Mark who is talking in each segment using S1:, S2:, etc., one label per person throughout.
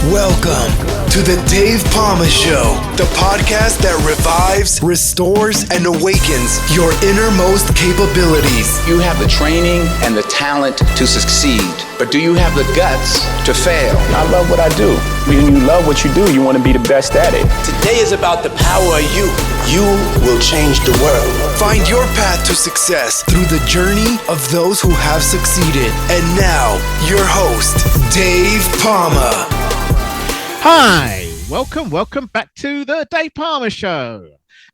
S1: Welcome to the Dave Pamah Show, the podcast that revives, restores, and awakens your innermost capabilities.
S2: You have the training and the talent to succeed, but do you have the guts to fail?
S3: I love what I do. When you love what you do, you want to be the best at it.
S4: Today is about the power of you. You will change the world.
S1: Find your path to success through the journey of those who have succeeded. And now, your host, Dave Pamah.
S5: Hi, welcome back to the Dave Pamah Show.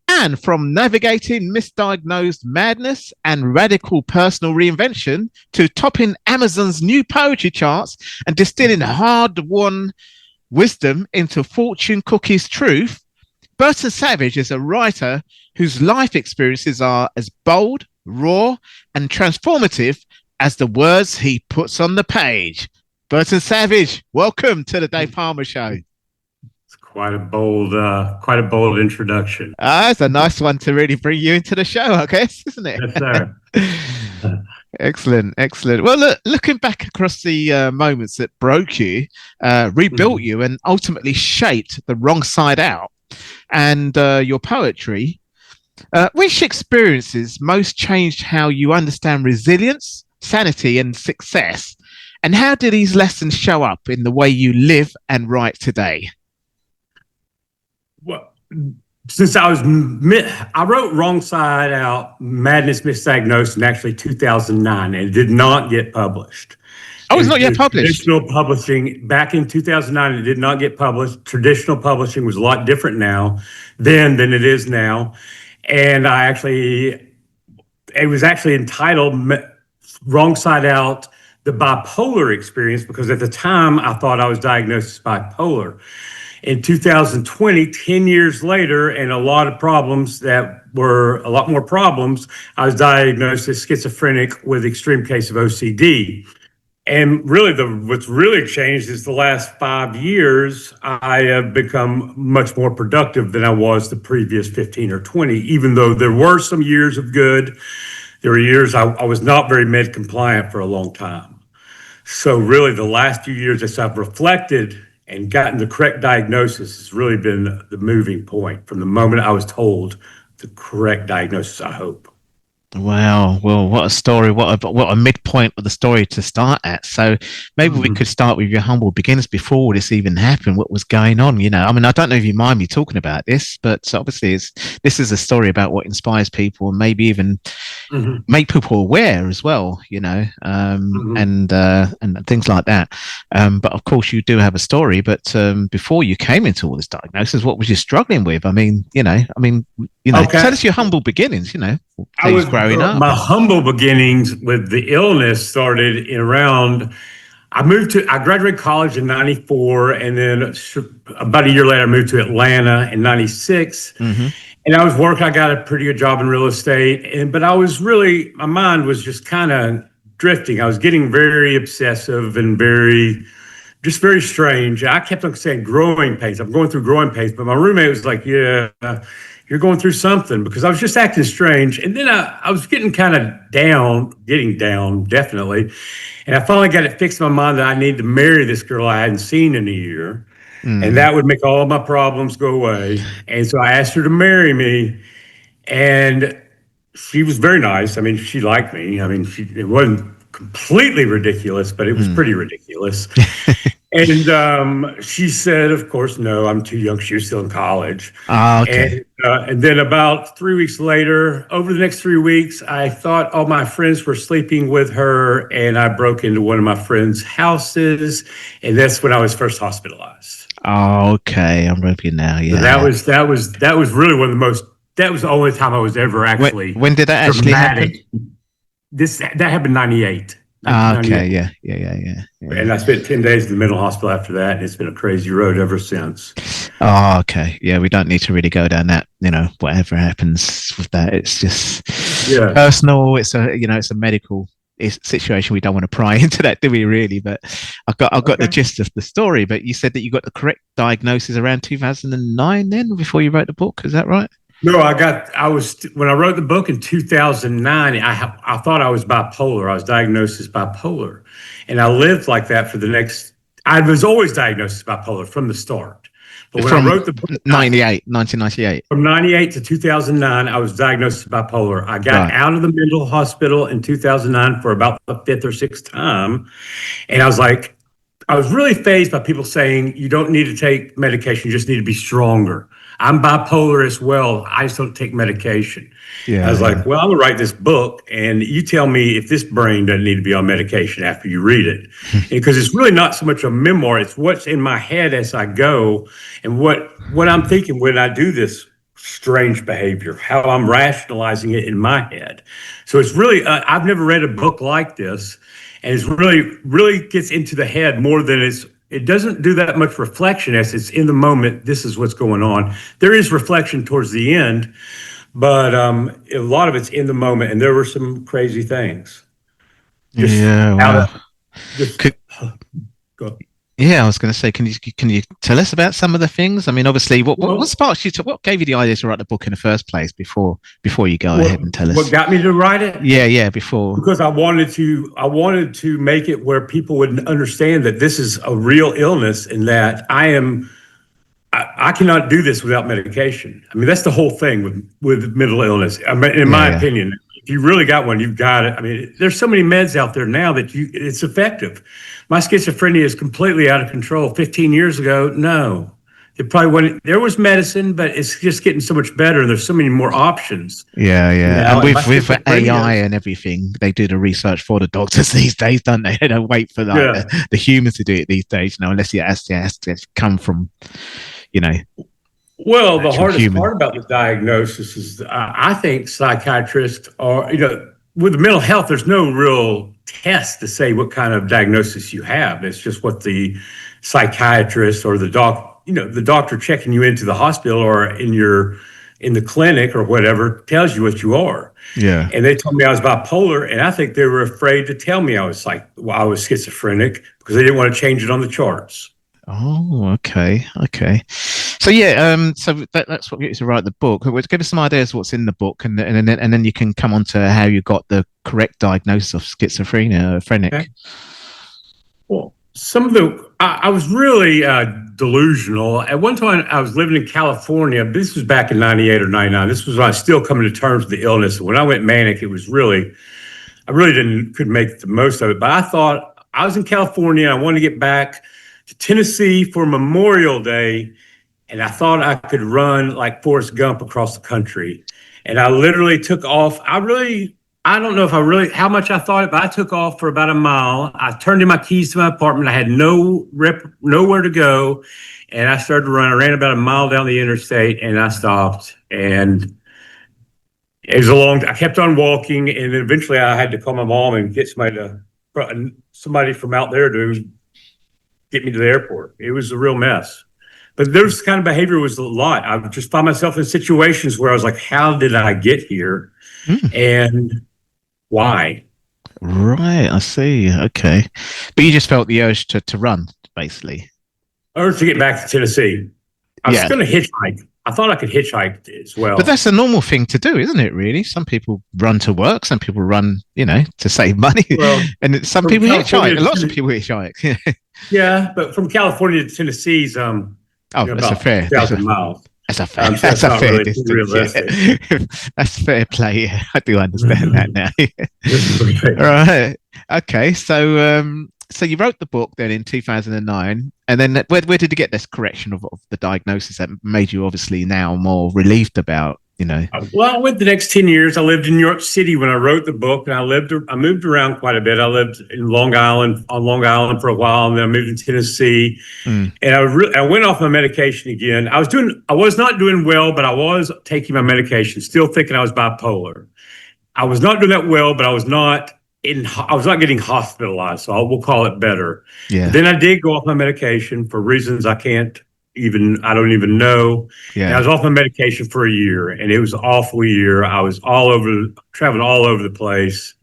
S5: And from navigating misdiagnosed madness and radical personal reinvention to topping Amazon's new poetry charts and distilling hard-won wisdom into fortune cookies truth, Benton Savage is a writer whose life experiences are as bold, raw, and transformative as the words he puts on the page. Benton Savage, welcome to the Dave Pamah Show.
S6: It's quite a bold introduction.
S5: It's a nice one to really bring you into the show, I guess, isn't it?
S6: Yes, sir.
S5: Excellent. Well, looking back across the moments that broke you, rebuilt you, and ultimately shaped the wrong side out, and your poetry, which experiences most changed how you understand resilience, sanity, and success? And how do these lessons show up in the way you live and write today?
S6: Well, since I wrote Wrong Side Out, Madness, Misdiagnosed in actually 2009, and it did not get published.
S5: Oh, it's not yet published?
S6: Traditional publishing, back in 2009, it did not get published. Traditional publishing was a lot different then than it is now. And it was actually entitled Wrong Side Out, the bipolar experience, because at the time I thought I was diagnosed as bipolar. In 2020, 10 years later, and a lot more problems, I was diagnosed as schizophrenic with extreme case of OCD. And really, what's really changed is the last 5 years, I have become much more productive than I was the previous 15 or 20, even though there were some years of good. There were years I was not very med compliant for a long time. So really, the last few years as I've reflected and gotten the correct diagnosis has really been the moving point from the moment I was told the correct diagnosis, I hope.
S5: Wow. Well, what a story. What a midpoint of the story to start at. So maybe we could start with your humble beginnings before this even happened. What was going on? I mean, I don't know if you mind me talking about this, but obviously this is a story about what inspires people and maybe even make people aware as well, and things like that. But of course you do have a story, but before you came into all this diagnosis, what was you struggling with? Okay. Tell us your humble beginnings,
S6: I was
S5: growing up.
S6: My humble beginnings with the illness started I graduated college in 94, and then about a year later, I moved to Atlanta in 96. And I was working, I got a pretty good job in real estate, but my mind was just kind of drifting. I was getting very obsessive and very strange. I kept on saying growing pains. I'm going through growing pains, but my roommate was like, yeah, you're going through something, because I was just acting strange. And then I was getting down, definitely. And I finally got it fixed in my mind that I needed to marry this girl I hadn't seen in a year. And that would make all of my problems go away. And so I asked her to marry me. And she was very nice. I mean, she liked me. I mean, it wasn't completely ridiculous, but it was pretty ridiculous. And she said, of course, no, I'm too young. She was still in college.
S5: Okay.
S6: And then about 3 weeks later, over the next 3 weeks, I thought all my friends were sleeping with her, and I broke into one of my friends' houses, and that's when I was first hospitalized.
S5: Oh, okay. I'm with you now. Yeah.
S6: So that was really one of the most. That was the only time I was ever actually.
S5: When did that actually happen?
S6: That happened in 98.
S5: Okay, yeah.
S6: And I spent 10 days in the mental hospital after that, and it's been a crazy road ever since.
S5: Oh, okay. Yeah, we don't need to really go down that, whatever happens with that. It's just personal. It's a medical situation. We don't want to pry into that, do we really? But I've got the gist of the story. But you said that you got the correct diagnosis around 2009 then, before you wrote the book. Is that right?
S6: No, when I wrote the book in 2009, I thought I was bipolar. I was diagnosed as bipolar. And I lived like that for the next I was always diagnosed as bipolar from the start. But when
S5: From
S6: I wrote the book,
S5: 1998.
S6: from 98 to 2009, I was diagnosed as bipolar. I got out of the mental hospital in 2009 for about the fifth or sixth time. And I was really fazed by people saying, you don't need to take medication, you just need to be stronger. I'm bipolar as well. I just don't take medication. I was like, well, I'm going to write this book, and you tell me if this brain doesn't need to be on medication after you read it. Because it's really not so much a memoir, it's what's in my head as I go and what I'm thinking when I do this strange behavior, how I'm rationalizing it in my head. So it's really, I've never read a book like this, and it's really gets into the head more than it doesn't do that much reflection as it's in the moment. This is what's going on. There is reflection towards the end, but a lot of it's in the moment, and there were some crazy things.
S5: Wow.
S6: Go.
S5: Yeah, I was going to say, can you tell us about some of the things? I mean, obviously, what sparked you what gave you the idea to write the book in the first place? Before you go ahead and tell us
S6: what got me to write it.
S5: Because
S6: I wanted to make it where people would understand that this is a real illness and that I cannot do this without medication. I mean, that's the whole thing with mental illness. I mean, in my opinion, if you really got one, you've got it. I mean, there's so many meds out there now that it's effective. My schizophrenia is completely out of control. 15 years ago, no. It probably wasn't. There was medicine, but it's just getting so much better, and there's so many more options.
S5: Yeah. Now, and with AI and everything, they do the research for the doctors these days, don't they? They don't wait for the humans to do it these days, unless it has to come from,
S6: Well, the hardest part about the diagnosis is I think psychiatrists are, with mental health, there's no real test to say what kind of diagnosis you have. It's just what the psychiatrist or the doctor checking you into the hospital or in the clinic or whatever tells you what you are.
S5: Yeah. And
S6: they told me I was bipolar, and I think they were afraid to tell me I was schizophrenic because they didn't want to change it on the charts.
S5: Oh, okay. So that's what gets you to write the book. Give us some ideas of what's in the book, and then you can come on to how you got the correct diagnosis of schizophrenia. Okay.
S6: Well, I was really delusional. At one time, I was living in California. This was back in 98 or 99. This was when I was still coming to terms with the illness. When I went manic, it was I really couldn't make the most of it. But I thought I was in California. And I wanted to get back to Tennessee for Memorial Day, and I thought I could run like Forrest Gump across the country. And I literally took off. I don't know how much I thought it, but I took off for about a mile. I turned in my keys to my apartment. I had nowhere to go, and I started to run. I ran about a mile down the interstate, and I stopped. And it was I kept on walking, and then eventually I had to call my mom and get somebody from out there to get me to the airport. It was a real mess. But this kind of behavior was a lot. I would just find myself in situations where I was like, how did I get here? And why?
S5: Right, I see. Okay. But you just felt the urge to run, basically.
S6: Urge to get back to Tennessee. I was going to hitchhike. I thought I could hitchhike as well.
S5: But that's a normal thing to do, isn't it, really? Some people run to work. Some people run, to save money. Well, and some people hitchhike. Lots of people hitchhike.
S6: Yeah, but from California to Tennessee's
S5: that's a fair
S6: 1,000 miles.
S5: That's a fair distance. That's fair play. Yeah, I do understand that now. Right. Okay. So you wrote the book then in 2009, and then where did you get this correction of the diagnosis that made you obviously now more relieved about?
S6: Well, I went the next 10 years. I lived in New York City when I wrote the book, and I moved around quite a bit. I lived in Long Island for a while, and then I moved to Tennessee. And I went off my medication again. I was not doing well, but I was taking my medication, still thinking I was bipolar. I was not doing that well, but I was not getting hospitalized, so we'll call it better. Yeah. Then I did go off my medication for reasons I don't even know. Yeah. And I was off my medication for a year, and it was an awful year. I was traveling all over the place,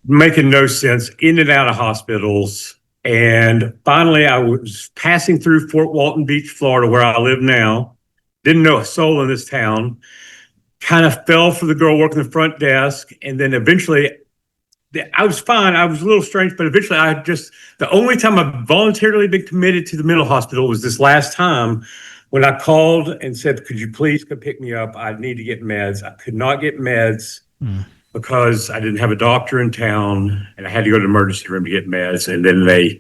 S6: making no sense, in and out of hospitals. And finally, I was passing through Fort Walton Beach, Florida, where I live now. Didn't know a soul in this town. Kind of fell for the girl working the front desk. And then eventually I was fine. I was a little strange, but eventually the only time I've voluntarily been committed to the mental hospital was this last time when I called and said, could you please come pick me up? I need to get meds. I could not get meds because I didn't have a doctor in town, and I had to go to the emergency room to get meds. And then they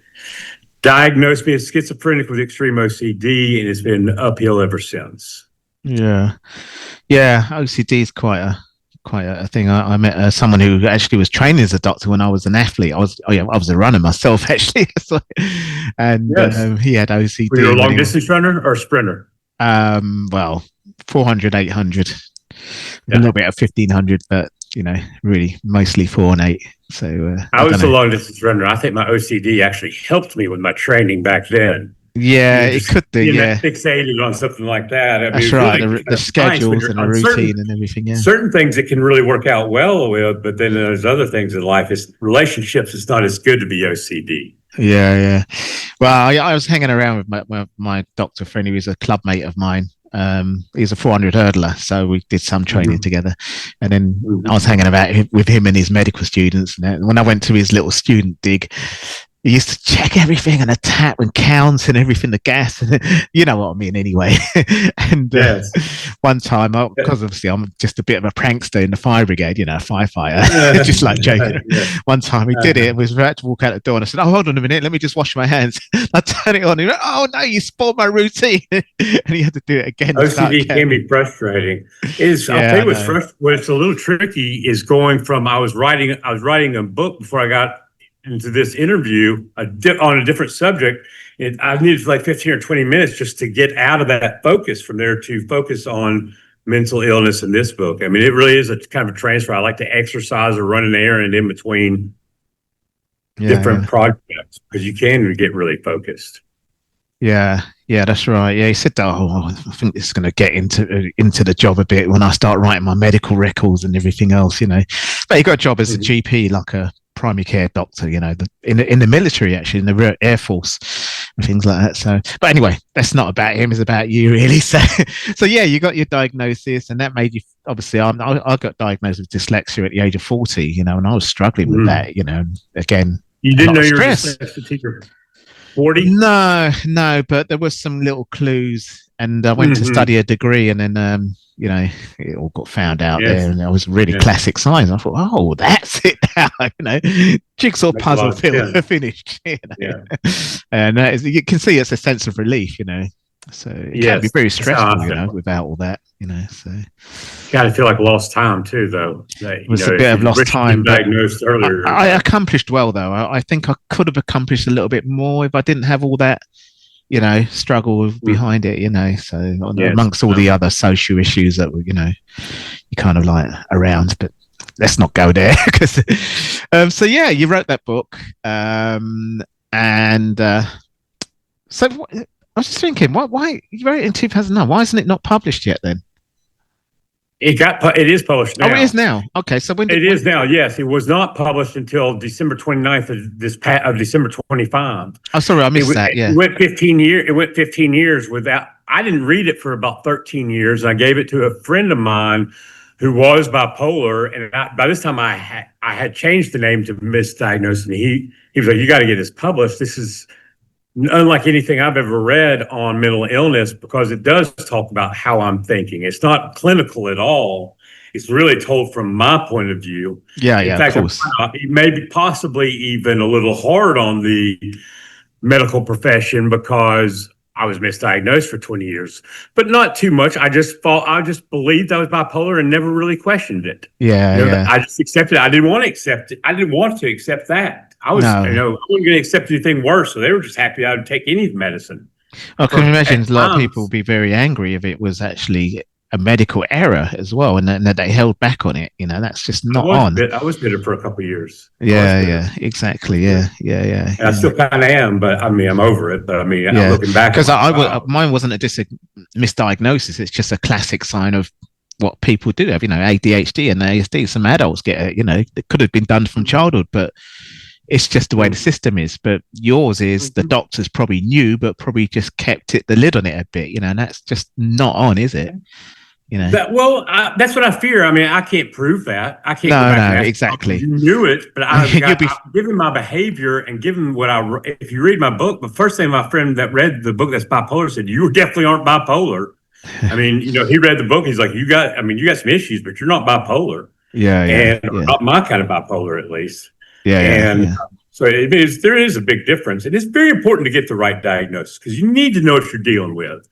S6: diagnosed me as schizophrenic with extreme OCD, and it's been uphill ever since.
S5: Yeah. OCD is quite a thing. I met someone who actually was training as a doctor when I was an athlete. I was a runner myself, actually. And
S6: yes.
S5: He had OCD.
S6: Were you a long distance runner or sprinter?
S5: Well, 400, 800, a little bit of 1500, but really mostly 4 and 8. So
S6: I was a long distance runner. I think my OCD actually helped me with my training back then.
S5: Yeah, it could do. Yeah,
S6: fixated on something like that. I
S5: That's
S6: mean,
S5: right.
S6: Really
S5: the schedules and the routine and everything. Yeah,
S6: certain things it can really work out well with, but then there's other things in life. Relationships. It's not as good to be OCD.
S5: Yeah. Well, I was hanging around with my doctor friend. He was a club mate of mine. He's a 400 hurdler, so we did some training together, and then I was hanging about with him and his medical students. And when I went to his little student dig, he used to check everything and a tap and counts and everything, the gas, and you know what I mean anyway. And one time, because obviously I'm just a bit of a prankster in the fire brigade, a firefighter, just like joking. One time he did it, and we was about to walk out the door, and I said, "Oh, hold on a minute, let me just wash my hands." I turn it on, and he went, "Oh no, you spoiled my routine," and he had to do it again.
S6: OCD can be frustrating. I'll tell you what's a little tricky is going from I was writing a book before I got into this interview on a different subject. I needed like 15 or 20 minutes just to get out of that focus from there to focus on mental illness in this book. I mean, it really is a kind of a transfer. I like to exercise or run an errand in between different projects because you can get really focused.
S5: Yeah, that's right. Yeah, he said, "Oh, I think this is going to get into the job a bit when I start writing my medical records and everything else." But he got a job as a GP, like a primary care doctor, in the military, actually, in the Air Force and things like that. So, but anyway, that's not about him; it's about you, really. So yeah, you got your diagnosis, and that made you. Obviously, I got diagnosed with dyslexia at the age of 40. And I was struggling with that. Again,
S6: you didn't know you were dyslexic. 40?
S5: No, but there was some little clues, and I went to study a degree, and then it all got found out there, and it was really classic signs. I thought, oh, that's it now, jigsaw puzzle finished. And you can see it's a sense of relief, So it can be very stressful, without all that, So
S6: got to feel like lost time too, though.
S5: It was a bit of lost time.
S6: Diagnosed earlier.
S5: I accomplished well, though. I think I could have accomplished a little bit more if I didn't have all that, struggle behind it, So amongst all the other social issues that were, you kind of like around, but let's not go there. So yeah, you wrote that book, so. I was just thinking, why you wrote it in 2009? Why isn't it not published yet then?
S6: It is published now.
S5: Oh, it is now. Okay, so
S6: it is now. Yes, it was not published until December 29th of December 25.
S5: Oh, sorry, I missed that. Yeah,
S6: it went 15 years. It went 15 years without. I didn't read it for about 13 years. I gave it to a friend of mine who was bipolar, and by this time I had changed the name to Misdiagnosed, and he was like, "You got to get this published. This is unlike anything I've ever read on mental illness because it does talk about how I'm thinking. It's not clinical at all. It's really told from my point of view. In fact,
S5: of course.
S6: It may be possibly even a little hard on the medical profession because I was misdiagnosed for 20 years, but not too much. I just believed I was bipolar and never really questioned it. I just accepted it. I didn't want to accept it. I didn't want to accept that. I wasn't going to accept anything worse. So they were just happy I would take any medicine.
S5: I can imagine a lot of people would be very angry if it was actually a medical error as well, and that they held back on it. That's just not on.
S6: I was bitter for a couple of years.
S5: Exactly. Yeah.
S6: And I still kind of am, but I mean, I'm over it. But I mean, I'm looking back
S5: because mine wasn't a misdiagnosis. It's just a classic sign of what people do have. ADHD and ASD. Some adults get it. It could have been done from childhood, but it's just the way the system is. But yours is the doctors probably knew, but probably just kept the lid on it a bit, and that's just not on, is it?
S6: That's what I fear. I mean, I can't prove that. I can't go back and ask
S5: exactly.
S6: you knew it, but given my behavior and given if you read my book, the first thing my friend that read the book that's bipolar said, you definitely aren't bipolar. I mean, he read the book. He's like, you got some issues, but you're not bipolar. Not my kind of bipolar, at least. So there is a big difference. And it's very important to get the right diagnosis because you need to know what you're dealing with.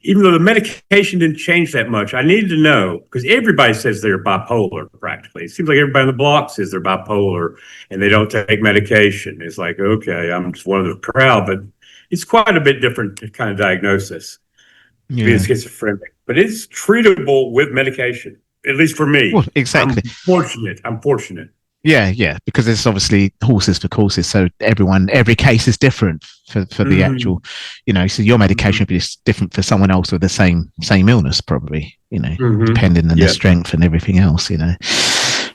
S6: Even though the medication didn't change that much, I needed to know because everybody says they're bipolar practically. It seems like everybody on the block says they're bipolar and they don't take medication. It's like, okay, I'm just one of the crowd, but it's quite a bit different kind of diagnosis. Being schizophrenic, but it's treatable with medication, at least for me.
S5: Well, exactly.
S6: I'm fortunate.
S5: Yeah, because there's obviously horses for courses. So every case is different for the actual, so your medication would be different for someone else with the same illness, probably, depending on their strength and everything else,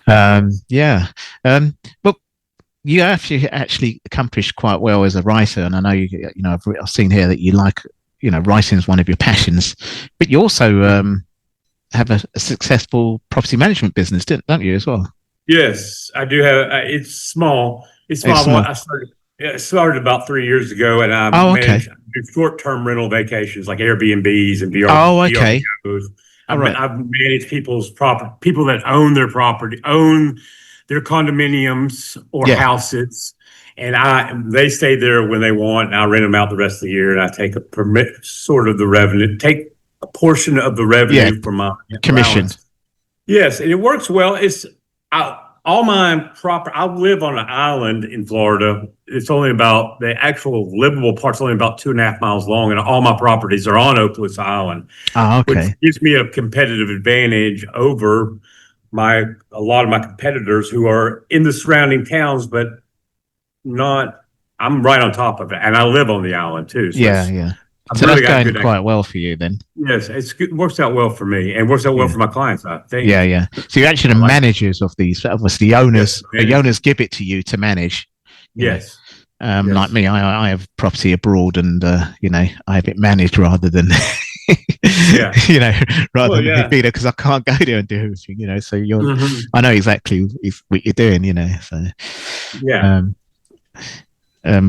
S5: But you actually accomplished quite well as a writer. And I know, I've seen here that you like, writing is one of your passions, but you also have a successful property management business, don't you, as well?
S6: Yes, I do have. It's small. It's small. I started about 3 years ago, and I manage short-term rental vacations like Airbnbs and VRBOs. I've managed people's property, people that own their property, own their condominiums or houses, and they stay there when they want, and I rent them out the rest of the year, and I take take a portion of the revenue from my
S5: commission.
S6: Allowance. Yes, and it works well. All my property. I live on an island in Florida. It's only about the actual livable part's only about 2.5 miles long, and all my properties are on Oakless Island. Which gives me a competitive advantage over a lot of my competitors who are in the surrounding towns, but not. I'm right on top of it, and I live on the island too. So
S5: So that's going quite well for you then.
S6: Yes, it works out well for me and works out well for my clients, I think.
S5: Yeah. So you're actually the managers of these. Obviously, the owners give it to you to manage.
S6: Yes.
S5: Like me, I have property abroad, and I have it managed rather than, rather than be there because I can't go there and do everything. So you're, I know exactly what you're doing.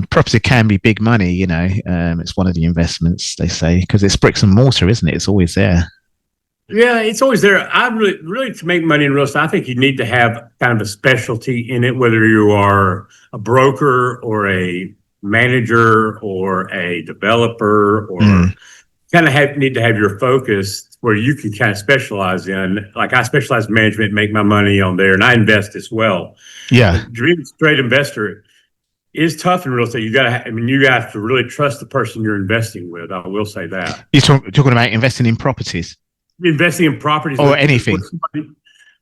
S5: Property can be big money, it's one of the investments, they say, because it's bricks and mortar, isn't it? It's always there.
S6: Yeah, it's always there. I really to make money in real estate, I think you need to have kind of a specialty in it, whether you are a broker or a manager or a developer or kind of need to have your focus where you can kind of specialize in. Like I specialize in management, make my money on there, and I invest as well.
S5: Yeah.
S6: Being a straight investor is tough in real estate. You have to really trust the person you're investing with. I will say that.
S5: You're talking about investing in properties?
S6: Investing in properties.
S5: Or anything.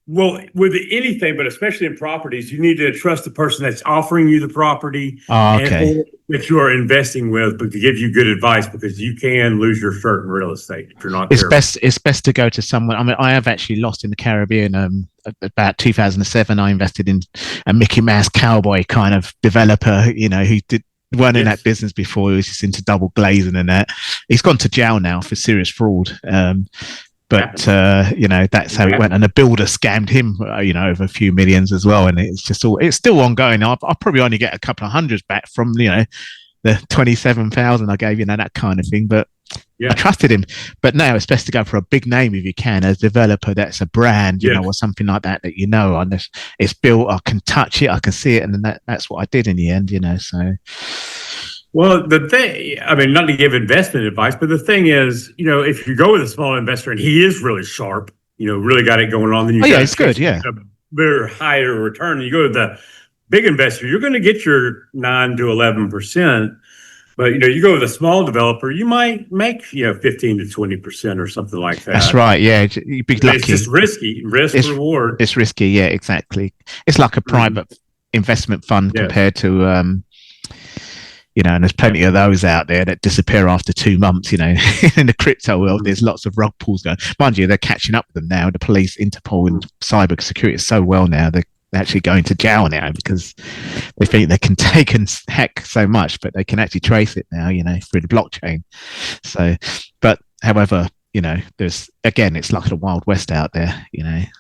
S6: Well, with anything, but especially in properties, you need to trust the person that's offering you the property and that you are investing with, but to give you good advice, because you can lose your shirt in real estate if you're not careful.
S5: It's best to go to someone. I mean, I have actually lost in the Caribbean. About 2007, I invested in a Mickey Mouse cowboy kind of developer, who weren't in that business before. He was just into double glazing and that. He's gone to jail now for serious fraud. But that's how it went, and the builder scammed him, over a few millions as well. And it's still ongoing. I'll probably only get a couple of hundreds back from the 27,000 I gave, that kind of thing. But I trusted him. But now it's best to go for a big name if you can, as a developer that's a brand, or something like that and it's built. I can touch it, I can see it, and then that's what I did in the end. So.
S6: Well, the thing, not to give investment advice, but the thing is, if you go with a small investor and he is really sharp, really got it going on, then
S5: it's good, a
S6: very higher return. You go to the big investor, you're going to get your 9 to 11%, but you go with a small developer, you might make 15 to 20% or something like that.
S5: That's right, yeah. You'd be lucky.
S6: It's just risky, reward.
S5: It's risky, yeah, exactly. It's like a private investment fund compared to. And there's plenty of those out there that disappear after 2 months, in the crypto world. There's lots of rug pulls going. Mind you, they're catching up with them now. The police, Interpol and cyber security is so well now. They're actually going to jail now because they think they can take and hack so much, but they can actually trace it now, through the blockchain. So, but however, there's, again, it's like the Wild West out there,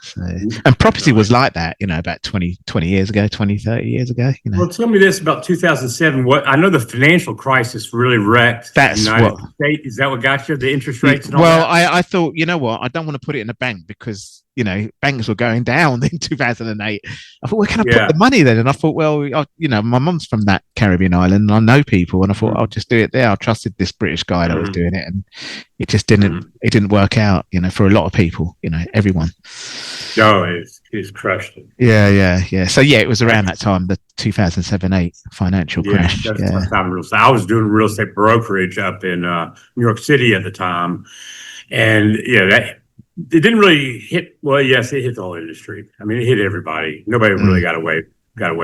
S5: so, and property was like that, about 20 years ago, 20, 30 years ago,
S6: Well, tell me this about 2007. I know the financial crisis really wrecked the United States. Is that what got you? The interest rates and all that?
S5: I thought, you know what, I don't want to put it in a bank because, banks were going down in 2008. I thought, where can I put the money then? And I thought, well, my mum's from that Caribbean island and I know people, and I thought I'll just do it there. I trusted this British guy that was doing it, and it just didn't work out, for a lot of people, everyone.
S6: No, it's crushed it.
S5: Yeah. So it was around that time, the 2007-8 financial crash.
S6: I was doing real estate brokerage up in New York City at the time, and it didn't really hit. Well, yes, it hit the whole industry. I mean, it hit everybody. Nobody really got away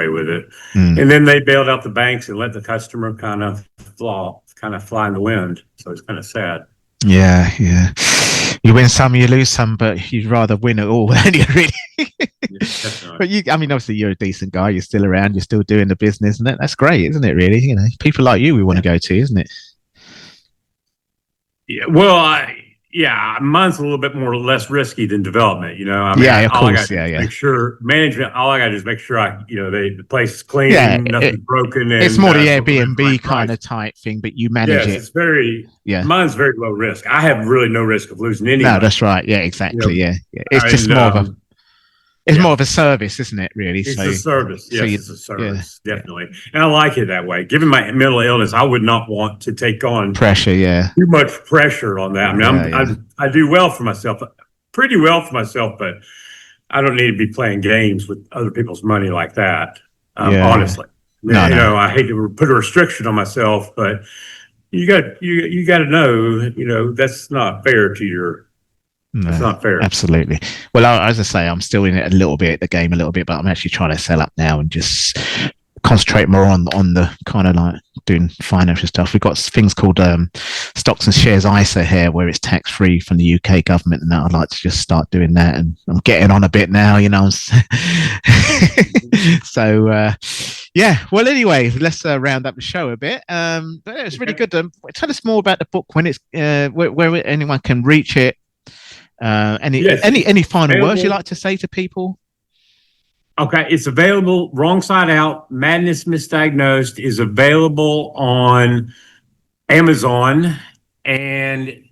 S6: with it. And then they bailed out the banks and let the customer kind of fly in the wind. So it's kind of sad.
S5: Yeah. You win some, you lose some, but you'd rather win it all, don't you, really? But obviously you're a decent guy. You're still around. You're still doing the business, and that's great, isn't it? Really, people like you we want to go to, isn't it?
S6: Yeah. Well, mine's a little bit less risky than development.
S5: Of course.
S6: Make sure management. All I got to do is make sure the place is clean, nothing's broken. And,
S5: it's more the Airbnb kind of type thing, but you manage it.
S6: It's very. Mine's very low risk. I have really no risk of losing anything.
S5: No, that's right. Yeah, exactly. It's just more of a. It's more of a service, isn't it, really?
S6: It's a service. Yes, it's a service, definitely. And I like it that way. Given my mental illness, I would not want to take on
S5: pressure,
S6: too much pressure on that. I do well for myself, pretty well for myself, but I don't need to be playing games with other people's money like that, honestly. No. I hate to put a restriction on myself, but you got to know, that's not fair to your.
S5: No,
S6: it's not fair.
S5: Absolutely. Well, as I say, I'm still in it the game a little bit, but I'm actually trying to sell up now and just concentrate more on the kind of like doing financial stuff. We've got things called stocks and shares ISA here, where it's tax free from the UK government, and I'd like to just start doing that. And I'm getting on a bit now, So well, anyway, let's round up the show a bit. But it's really good. Tell us more about the book, when it's where anyone can reach it. Any final words you'd like to say to people?
S6: Okay, it's available. Wrong Side Out, Madness Misdiagnosed is available on Amazon, and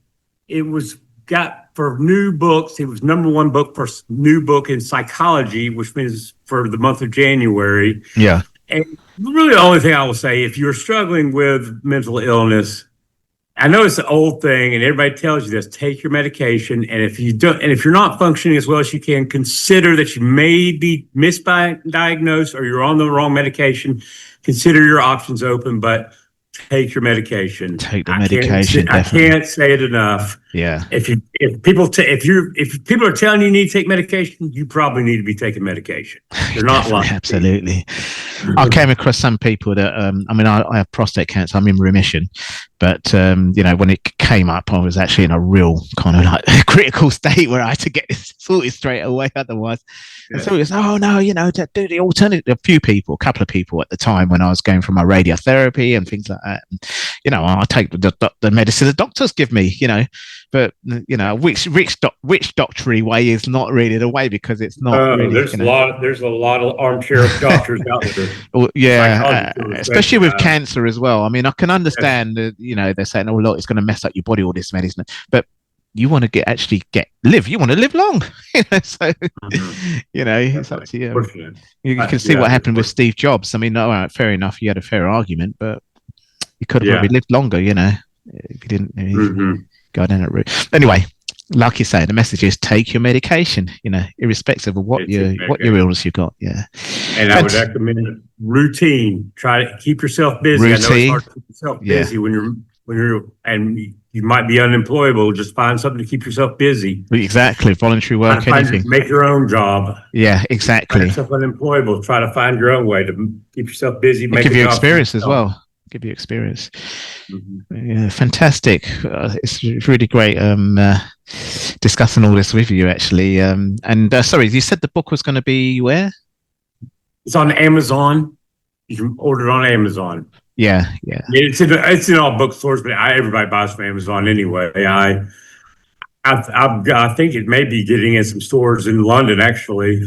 S6: it was got for new books. It was number one book for new book in psychology, which means for the month of January.
S5: Yeah.
S6: And really, the only thing I will say, if you're struggling with mental illness, I know it's an old thing, and everybody tells you this: take your medication. And if you don't, and if you're not functioning as well as you can, consider that you may be misdiagnosed or you're on the wrong medication. Consider your options open, but take your medication.
S5: Take the medication.
S6: I can't say it enough.
S5: Yeah.
S6: If people are telling you need to take medication, you probably need to be taking medication. They're not lying.
S5: Absolutely. I came across some people that I have prostate cancer. I'm in remission, but when it came up, I was actually in a real kind of like critical state where I had to get this sorted straight away. Otherwise, and so it was, to do the alternative. A couple of people at the time when I was going for my radiotherapy and things like that. And, I take the medicine the doctors give me, but which doctory way is not really the way, because it's not. Really,
S6: there's a lot of armchair doctors out there.
S5: Well, especially with cancer as well. I mean, I can understand that they're saying, "Oh, look, it's going to mess up your body, all this medicine," but you want to live. You want to live long, so it's up to you. You can see what happened with Steve Jobs. I mean, all right, fair enough. You had a fair argument, but you could have probably lived longer, if you didn't go down that route. Anyway, like you say, the message is take your medication, irrespective of what your illness you've got. Yeah.
S6: And I would recommend routine. Try to keep yourself busy.
S5: Routine.
S6: I know it's hard to keep yourself busy when you're and you might be unemployable. Just find something to keep yourself busy.
S5: Exactly. Voluntary work, anything.
S6: Make your own job.
S5: Yeah, exactly.
S6: Find yourself unemployable. Try to find your own way to keep yourself busy.
S5: Give you experience as well. Give you experience. Yeah, fantastic. It's really great discussing all this with you, actually. Sorry, you said the book was going to be where?
S6: It's on Amazon. You can order it on Amazon.
S5: Yeah.
S6: It's in all bookstores, but everybody buys from Amazon anyway. I think it may be getting in some stores in London, actually.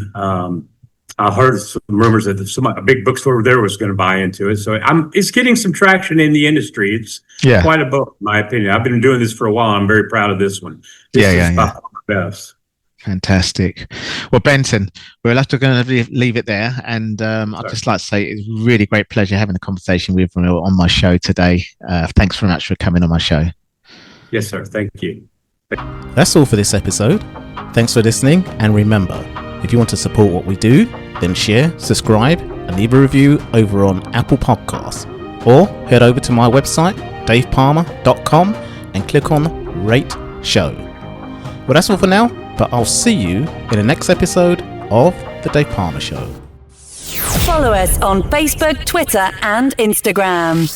S6: I heard some rumors that a big bookstore over there was going to buy into it. So it's getting some traction in the industry. It's quite a book, in my opinion. I've been doing this for a while. I'm very proud of this one. This is by far the best.
S5: Fantastic. Well, Benton, we're going to leave it there. And I'd just like to say it's a really great pleasure having a conversation with you on my show today. Thanks very much for coming on my show.
S6: Yes, sir. Thank you.
S7: That's all for this episode. Thanks for listening. And remember, if you want to support what we do, then share, subscribe, and leave a review over on Apple Podcasts. Or head over to my website, davepamah.com, and click on Rate Show. Well, that's all for now, but I'll see you in the next episode of The Dave Pamah Show.
S8: Follow us on Facebook, Twitter, and Instagram.